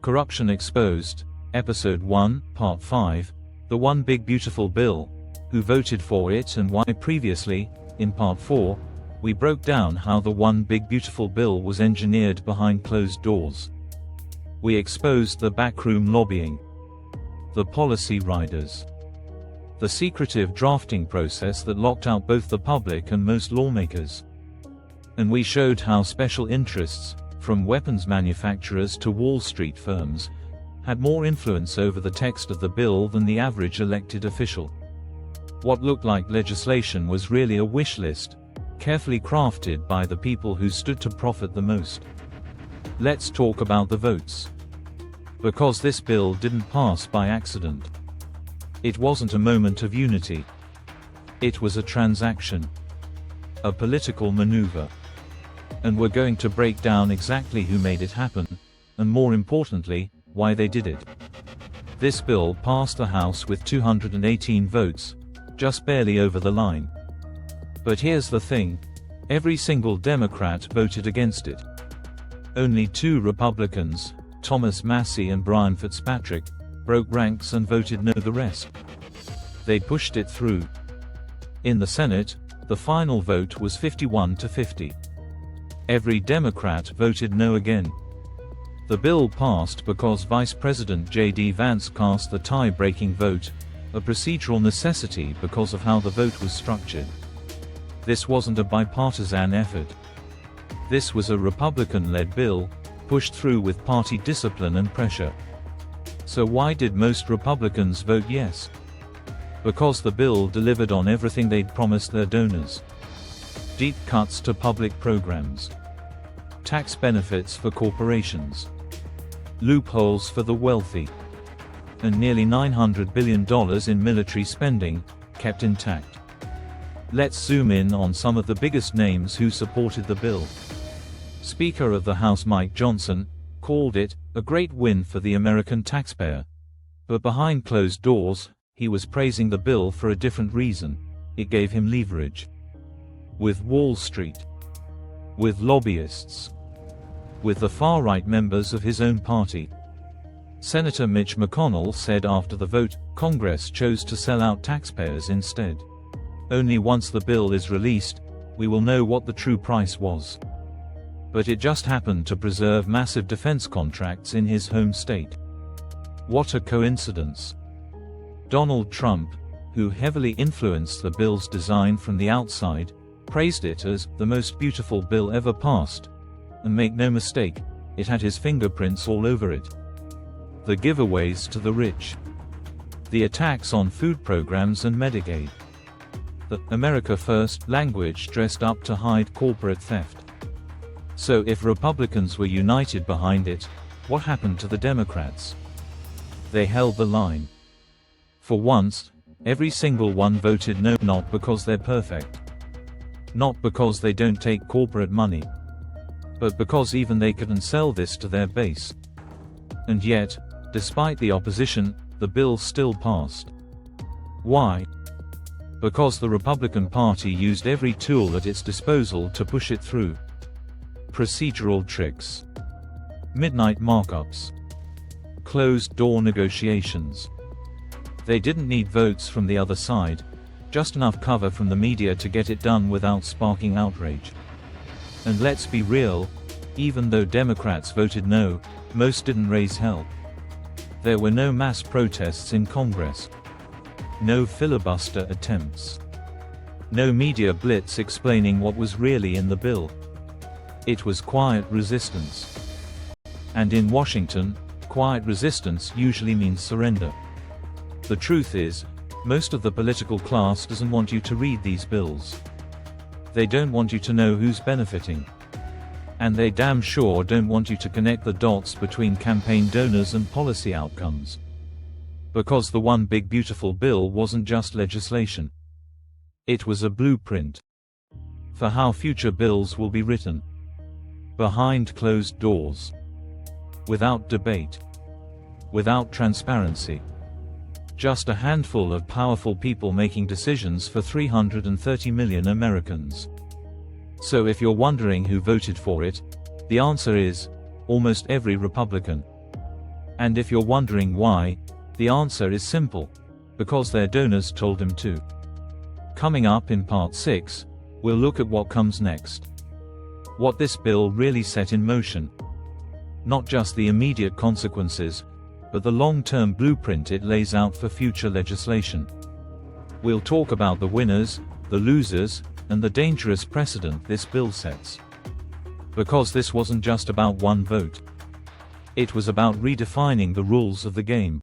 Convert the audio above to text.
Corruption Exposed, Episode 1, Part 5, The One Big Beautiful Bill, Who Voted for It and Why. Previously, in Part 4, we broke down how the One Big Beautiful Bill was engineered behind closed doors. We exposed the backroom lobbying, the policy riders, the secretive drafting process that locked out both the public and most lawmakers. And we showed how special interests, from weapons manufacturers to Wall Street firms, had more influence over the text of the bill than the average elected official. What looked like legislation was really a wish list, carefully crafted by the people who stood to profit the most. Let's talk about the votes. Because this bill didn't pass by accident. It wasn't a moment of unity. It was a transaction. A political maneuver. And we're going to break down exactly who made it happen, and more importantly, why they did it. This bill passed the House with 218 votes, just barely over the line. But here's the thing, every single Democrat voted against it. Only two Republicans, Thomas Massie and Brian Fitzpatrick, broke ranks and voted no. The rest, they pushed it through. In the Senate, the final vote was 51-50. Every Democrat voted no again. The bill passed because Vice President J.D. Vance cast the tie-breaking vote, a procedural necessity because of how the vote was structured. This wasn't a bipartisan effort. This was a Republican-led bill, pushed through with party discipline and pressure. So why did most Republicans vote yes? Because the bill delivered on everything they'd promised their donors. Deep cuts to public programs. Tax benefits for corporations. Loopholes for the wealthy. And nearly $900 billion in military spending, kept intact. Let's zoom in on some of the biggest names who supported the bill. Speaker of the House Mike Johnson called it a great win for the American taxpayer. But behind closed doors, he was praising the bill for a different reason. It gave him leverage. With Wall Street. With lobbyists. With the far-right members of his own party. Senator Mitch McConnell said after the vote, Congress chose to sell out taxpayers instead. Only once the bill is released, we will know what the true price was. But it just happened to preserve massive defense contracts in his home state. What a coincidence. Donald Trump, who heavily influenced the bill's design from the outside, praised it as the most beautiful bill ever passed. And make no mistake, it had his fingerprints all over it. The giveaways to the rich. The attacks on food programs and Medicaid. The America First language dressed up to hide corporate theft. So if Republicans were united behind it, what happened to the Democrats? They held the line. For once, every single one voted no, not because they're perfect. Not because they don't take corporate money. But because even they couldn't sell this to their base. And yet, despite the opposition, the bill still passed. Why? Because the Republican Party used every tool at its disposal to push it through. Procedural tricks. Midnight markups. Closed-door negotiations. They didn't need votes from the other side, just enough cover from the media to get it done without sparking outrage. And let's be real, even though Democrats voted no, most didn't raise hell. There were no mass protests in Congress. No filibuster attempts. No media blitz explaining what was really in the bill. It was quiet resistance. And in Washington, quiet resistance usually means surrender. The truth is, most of the political class doesn't want you to read these bills. They don't want you to know who's benefiting. And they damn sure don't want you to connect the dots between campaign donors and policy outcomes. Because the One Big Beautiful Bill wasn't just legislation. It was a blueprint for how future bills will be written. Behind closed doors. Without debate. Without transparency. Just a handful of powerful people making decisions for 330 million Americans. So if you're wondering who voted for it, the answer is, almost every Republican. And if you're wondering why, the answer is simple. Because their donors told them to. Coming up in Part 6, we'll look at what comes next. What this bill really set in motion. Not just the immediate consequences, but the long-term blueprint it lays out for future legislation. We'll talk about the winners, the losers, and the dangerous precedent this bill sets. Because this wasn't just about one vote. It was about redefining the rules of the game.